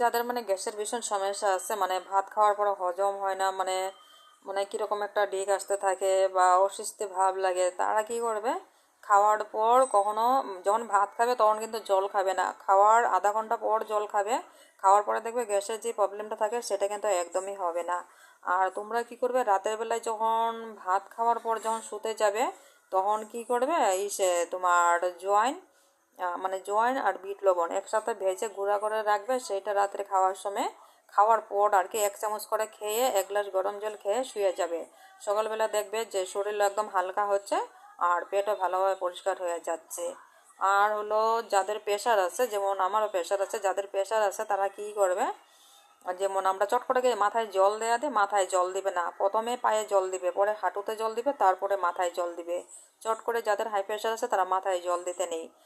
যাদের মানে গ্যাসের ভীষণ সমস্যা আছে, মানে ভাত খাওয়ার পর হজম হয় না, মানে মানে কীরকম একটা ডিগ আসতে থাকে বা অস্বস্তি ভাব লাগে, তারা কি করবে, খাওয়ার পর কখনো যখন ভাত খাবে তখন কিন্তু জল খাবে না, খাওয়ার আধা ঘন্টা পর জল খাবে। খাওয়ার পরে দেখবে গ্যাসের যে প্রবলেমটা থাকে সেটা কিন্তু একদমই হবে না। আর তোমরা কি করবে, রাতের বেলায় যখন ভাত খাওয়ার পর যখন শুতে যাবে, তখন কি করবে, এই সে তোমার জোয়াইন, মানে জোয়াইন আর বিট লবণ একসাথে ভেজে গুঁড়া করে রাখবে, সেইটা রাত্রে খাওয়ার সময়, খাওয়ার পর আর কি 1 চামচ করে খেয়ে 1 গ্লাস গরম জল খেয়ে শুয়ে যাবে। সকালবেলা দেখবে যে শরীর একদম হালকা হচ্ছে আর পেটও ভালোভাবে পরিষ্কার হয়ে যাচ্ছে। আর হলো যাদের প্রেশার আছে, যেমন আমারও প্রেশার আছে, যাদের প্রেশার আছে তারা কি করবে, যেমন আমরা চট করে গিয়ে মাথায় জল দেয়া দিয়ে মাথায় জল দিবে না, প্রথমে পায়ে জল দিবে, পরে হাঁটুতে জল দিবে, তারপরে মাথায় জল দিবে। চট করে যাদের হাই প্রেশার আছে তারা মাথায় জল দিতে নেই।